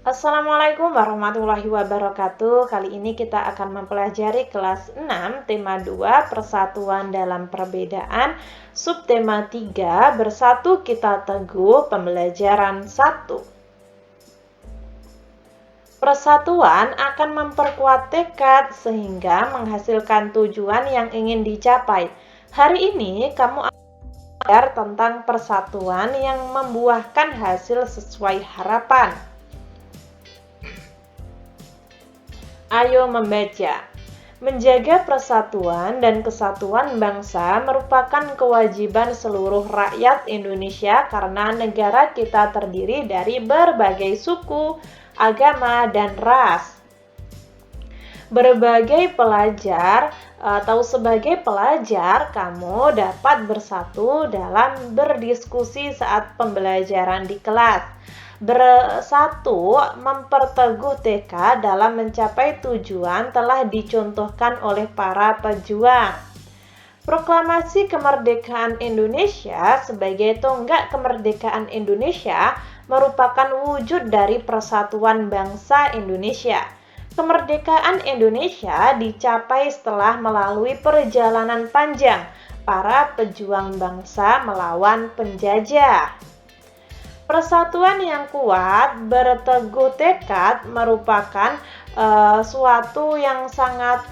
Assalamualaikum warahmatullahi wabarakatuh. Kali ini kita akan mempelajari kelas 6, tema 2, persatuan dalam perbedaan, subtema 3, bersatu kita teguh, pembelajaran 1. Persatuan akan memperkuat tekad sehingga menghasilkan tujuan yang ingin dicapai. Hari ini kamu akan belajar tentang persatuan yang membuahkan hasil sesuai harapan. Ayo membaca. Menjaga persatuan dan kesatuan bangsa merupakan kewajiban seluruh rakyat Indonesia karena negara kita terdiri dari berbagai suku, agama, dan ras. Sebagai pelajar, kamu dapat bersatu dalam berdiskusi saat pembelajaran di kelas. Bersatu memperteguh tekad dalam mencapai tujuan telah dicontohkan oleh para pejuang. Proklamasi Kemerdekaan Indonesia sebagai tonggak kemerdekaan Indonesia merupakan wujud dari persatuan bangsa Indonesia. Kemerdekaan Indonesia dicapai setelah melalui perjalanan panjang para pejuang bangsa melawan penjajah. Persatuan yang kuat, berteguh tekad merupakan suatu yang sangat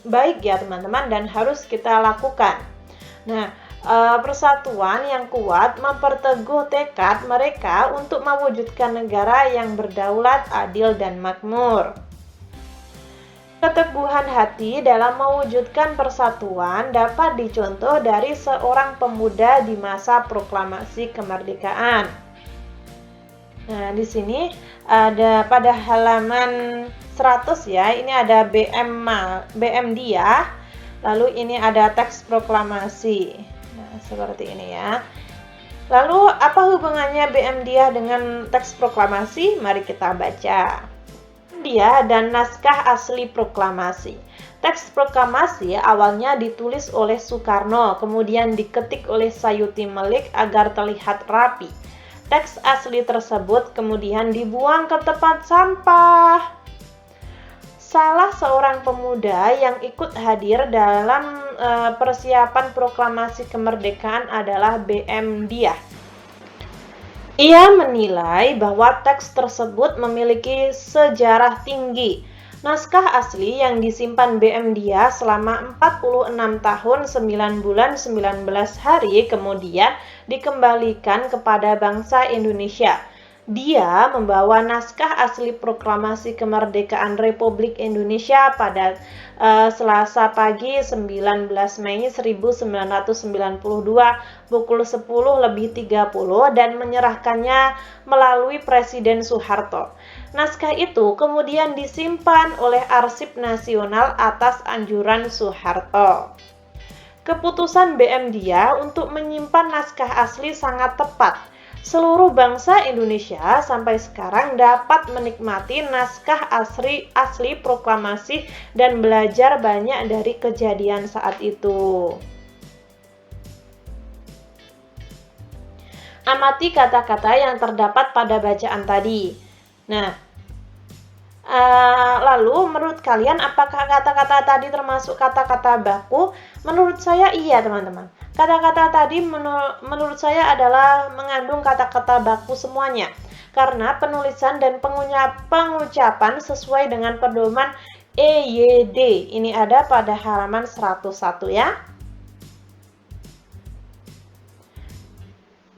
baik ya teman-teman, dan harus kita lakukan. Nah, persatuan yang kuat memperteguh tekad mereka untuk mewujudkan negara yang berdaulat, adil, dan makmur. Keteguhan hati dalam mewujudkan persatuan dapat dicontoh dari seorang pemuda di masa proklamasi kemerdekaan. Nah, di sini ada pada halaman 100 ya, ini ada BM dia, lalu ini ada teks proklamasi. Nah, seperti ini ya. Lalu apa hubungannya BM dia dengan teks proklamasi? Mari kita baca. Dia dan naskah asli proklamasi. Teks proklamasi awalnya ditulis oleh Soekarno, kemudian diketik oleh Sayuti Melik agar terlihat rapi. Teks asli tersebut kemudian dibuang ke tempat sampah. Salah seorang pemuda yang ikut hadir dalam persiapan proklamasi kemerdekaan adalah BM Dia. Ia menilai bahwa teks tersebut memiliki sejarah tinggi. Naskah asli yang disimpan BM Dia selama 46 tahun 9 bulan 19 hari kemudian dikembalikan kepada bangsa Indonesia. Dia membawa naskah asli proklamasi kemerdekaan Republik Indonesia pada Selasa pagi 19 Mei 1992 pukul 10:30 dan menyerahkannya melalui Presiden Soeharto. Naskah itu kemudian disimpan oleh Arsip Nasional atas anjuran Soeharto. Keputusan BM Dia untuk menyimpan naskah asli sangat tepat. Seluruh bangsa Indonesia sampai sekarang dapat menikmati naskah asli proklamasi dan belajar banyak dari kejadian saat itu. Amati kata-kata yang terdapat pada bacaan tadi. Nah, lalu menurut kalian apakah kata-kata tadi termasuk kata-kata baku? Menurut saya iya teman-teman. Kata-kata tadi menurut saya adalah mengandung kata-kata baku semuanya. Karena penulisan dan pengucapan sesuai dengan pedoman EYD. Ini ada pada halaman 101 ya.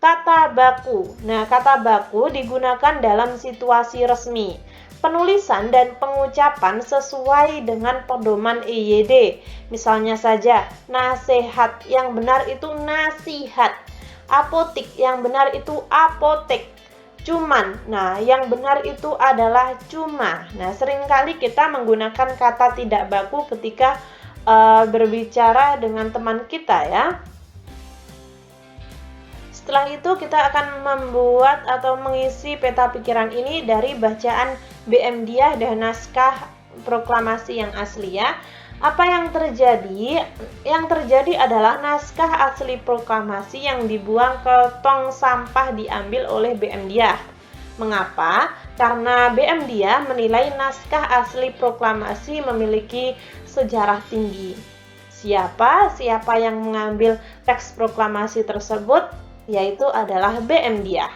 Kata baku. Nah, kata baku digunakan dalam situasi resmi. Penulisan dan pengucapan sesuai dengan pedoman EYD. Misalnya saja, nasihat yang benar itu nasihat. Apotik yang benar itu apotek. Cuman, nah yang benar itu adalah cuma. Nah, seringkali kita menggunakan kata tidak baku ketika berbicara dengan teman kita ya. Setelah itu kita akan membuat atau mengisi peta pikiran ini dari bacaan BM Dia dan naskah proklamasi yang asli ya. Apa yang terjadi? Yang terjadi adalah naskah asli proklamasi yang dibuang ke tong sampah diambil oleh BM Dia. Mengapa? Karena BM Dia menilai naskah asli proklamasi memiliki sejarah tinggi. Siapa yang mengambil teks proklamasi tersebut? Yaitu adalah BM Dia.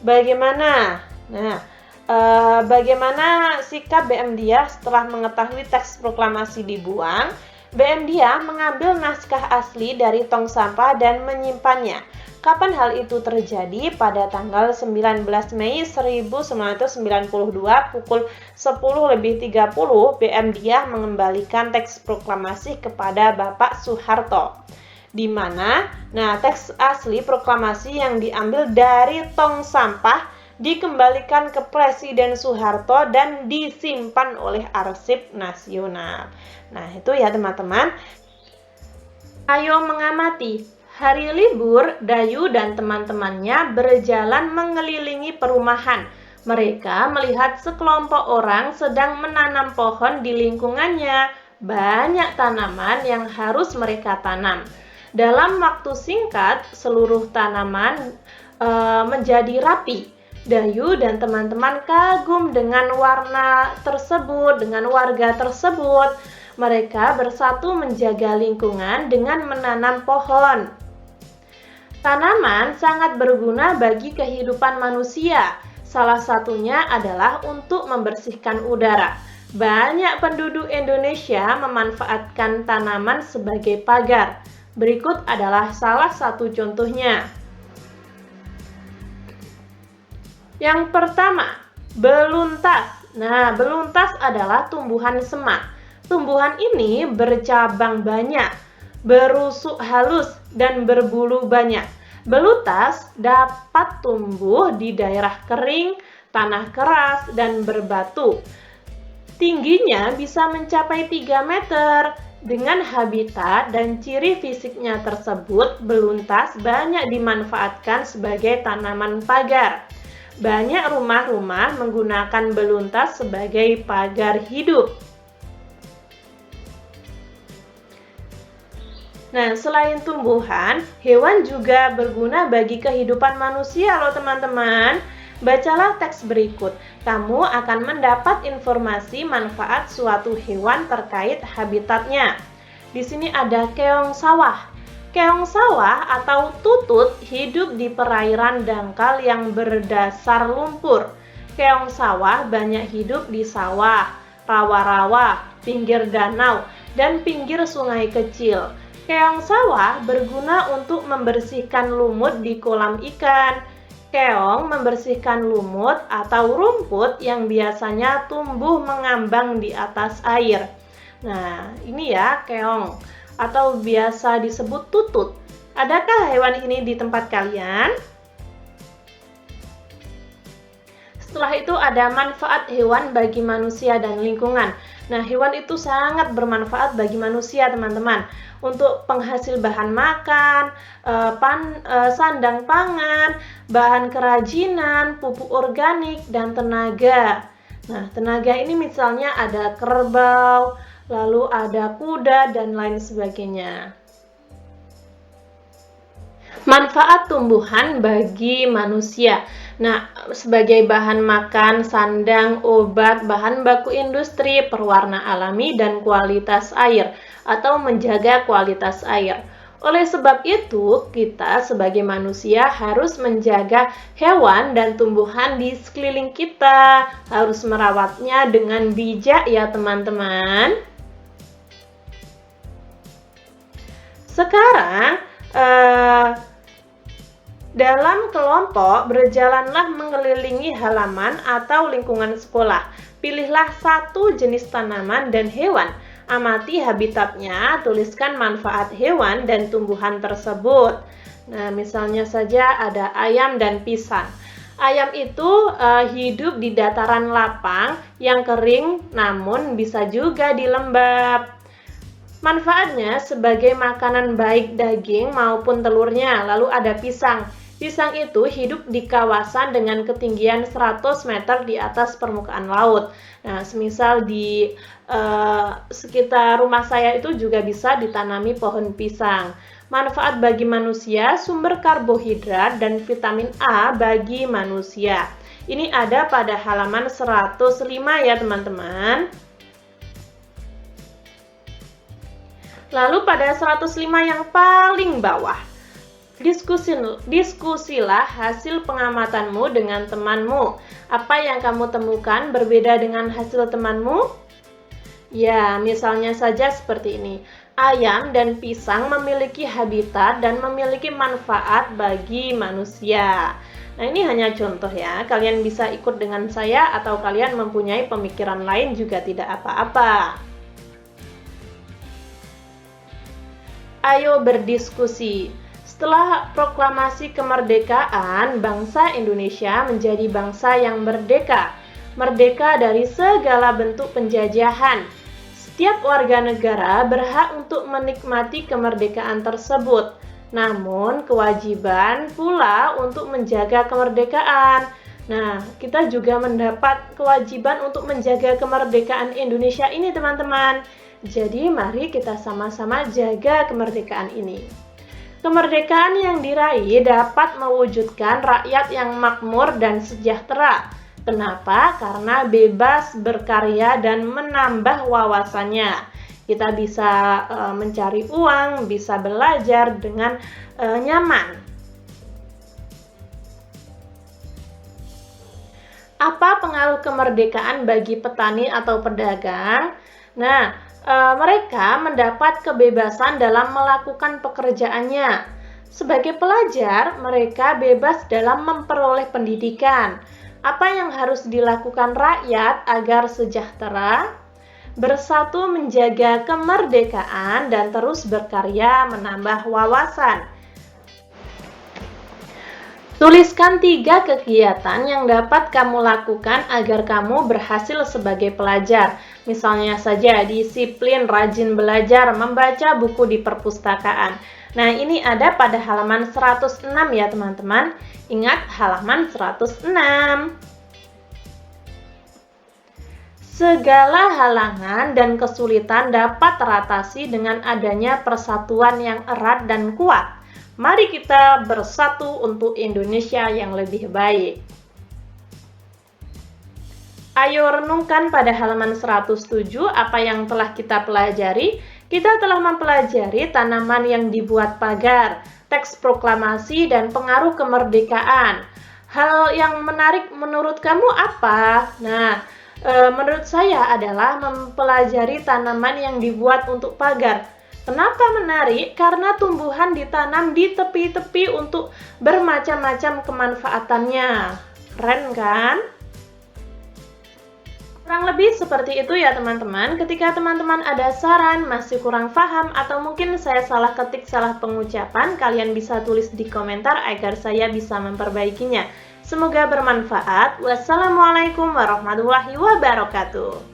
Bagaimana? Bagaimana sikap BM Dia setelah mengetahui teks proklamasi dibuang? BM Dia mengambil naskah asli dari tong sampah dan menyimpannya. Kapan hal itu terjadi? Pada tanggal 19 Mei 1992 pukul 10.30 BM Dia mengembalikan teks proklamasi kepada Bapak Soeharto. Di mana, teks asli proklamasi yang diambil dari tong sampah dikembalikan ke Presiden Soeharto dan disimpan oleh Arsip Nasional. Nah, itu ya teman-teman. Ayo mengamati. Hari libur, Dayu dan teman-temannya berjalan mengelilingi perumahan. Mereka melihat sekelompok orang sedang menanam pohon di lingkungannya. Banyak tanaman yang harus mereka tanam. Dalam waktu singkat, seluruh tanaman menjadi rapi. Dayu dan teman-teman kagum dengan warna tersebut, dengan warga tersebut. Mereka bersatu menjaga lingkungan dengan menanam pohon. Tanaman sangat berguna bagi kehidupan manusia. Salah satunya adalah untuk membersihkan udara. Banyak penduduk Indonesia memanfaatkan tanaman sebagai pagar. Berikut adalah salah satu contohnya. Yang pertama, beluntas. Beluntas adalah tumbuhan semak. Tumbuhan ini bercabang banyak, berusuk halus, dan berbulu banyak. Beluntas dapat tumbuh di daerah kering, tanah keras, dan berbatu. Tingginya bisa mencapai 3 meter. Dengan habitat dan ciri fisiknya tersebut, beluntas banyak dimanfaatkan sebagai tanaman pagar. Banyak rumah-rumah menggunakan beluntas sebagai pagar hidup. Selain tumbuhan, hewan juga berguna bagi kehidupan manusia loh teman-teman. Bacalah teks berikut. Kamu akan mendapat informasi manfaat suatu hewan terkait habitatnya. Di sini ada keong sawah. Keong sawah atau tutut hidup di perairan dangkal yang berdasar lumpur. Keong sawah banyak hidup di sawah, rawa-rawa, pinggir danau, dan pinggir sungai kecil. Keong sawah berguna untuk membersihkan lumut di kolam ikan. Keong membersihkan lumut atau rumput yang biasanya tumbuh mengambang di atas air. Ini ya keong atau biasa disebut tutut. Adakah hewan ini di tempat kalian? Setelah itu ada manfaat hewan bagi manusia dan lingkungan. Hewan itu sangat bermanfaat bagi manusia, teman-teman. Untuk penghasil bahan makan, sandang pangan, bahan kerajinan, pupuk organik, dan tenaga. Tenaga ini misalnya ada kerbau, lalu ada kuda, dan lain sebagainya. Manfaat tumbuhan bagi manusia. Sebagai bahan makan, sandang, obat, bahan baku industri, perwarna alami, dan kualitas air atau menjaga kualitas air. Oleh sebab itu, kita sebagai manusia harus menjaga hewan dan tumbuhan di sekeliling kita. Harus merawatnya dengan bijak ya teman-teman. Sekarang, dalam kelompok, berjalanlah mengelilingi halaman atau lingkungan sekolah. Pilihlah satu jenis tanaman dan hewan. Amati habitatnya, tuliskan manfaat hewan dan tumbuhan tersebut. Misalnya saja ada ayam dan pisang. Ayam itu hidup di dataran lapang yang kering, namun bisa juga di lembab. Manfaatnya sebagai makanan baik daging maupun telurnya. Lalu ada pisang. Pisang itu hidup di kawasan dengan ketinggian 100 meter di atas permukaan laut. Semisal di sekitar rumah saya itu juga bisa ditanami pohon pisang. Manfaat bagi manusia, sumber karbohidrat dan vitamin A bagi manusia. Ini ada pada halaman 105 ya teman-teman. Lalu pada 105 yang paling bawah, diskusilah hasil pengamatanmu dengan temanmu. Apa yang kamu temukan berbeda dengan hasil temanmu? Ya, misalnya saja seperti ini. Ayam dan pisang memiliki habitat dan memiliki manfaat bagi manusia. Nah, ini hanya contoh ya. Kalian bisa ikut dengan saya atau kalian mempunyai pemikiran lain juga tidak apa-apa. Ayo berdiskusi. Setelah proklamasi kemerdekaan, bangsa Indonesia menjadi bangsa yang merdeka. Merdeka dari segala bentuk penjajahan. Setiap warga negara berhak untuk menikmati kemerdekaan tersebut. Namun, kewajiban pula untuk menjaga kemerdekaan. Nah, kita juga mendapat kewajiban untuk menjaga kemerdekaan Indonesia ini, teman-teman. Jadi, mari kita sama-sama jaga kemerdekaan ini. Kemerdekaan yang diraih dapat mewujudkan rakyat yang makmur dan sejahtera. Kenapa? Karena bebas berkarya dan menambah wawasannya. Kita bisa mencari uang, bisa belajar dengan nyaman. Apa pengaruh kemerdekaan bagi petani atau pedagang? Nah, mereka mendapat kebebasan dalam melakukan pekerjaannya. Sebagai pelajar, mereka bebas dalam memperoleh pendidikan. Apa yang harus dilakukan rakyat agar sejahtera? Bersatu menjaga kemerdekaan dan terus berkarya menambah wawasan. Tuliskan 3 kegiatan yang dapat kamu lakukan agar kamu berhasil sebagai pelajar. Misalnya saja disiplin, rajin belajar, membaca buku di perpustakaan. Nah, ini ada pada halaman 106 ya teman-teman. Ingat halaman 106. Segala halangan dan kesulitan dapat teratasi dengan adanya persatuan yang erat dan kuat. Mari kita bersatu untuk Indonesia yang lebih baik. Ayo renungkan pada halaman 107 apa yang telah kita pelajari. Kita telah mempelajari tanaman yang dibuat pagar, teks proklamasi, dan pengaruh kemerdekaan. Hal yang menarik menurut kamu apa? Nah, menurut saya adalah mempelajari tanaman yang dibuat untuk pagar. Kenapa menarik? Karena tumbuhan ditanam di tepi-tepi untuk bermacam-macam kemanfaatannya. Keren kan? Kurang lebih seperti itu ya teman-teman. Ketika teman-teman ada saran, masih kurang paham, atau mungkin saya salah ketik, salah pengucapan, kalian bisa tulis di komentar agar saya bisa memperbaikinya. Semoga bermanfaat. Wassalamualaikum warahmatullahi wabarakatuh.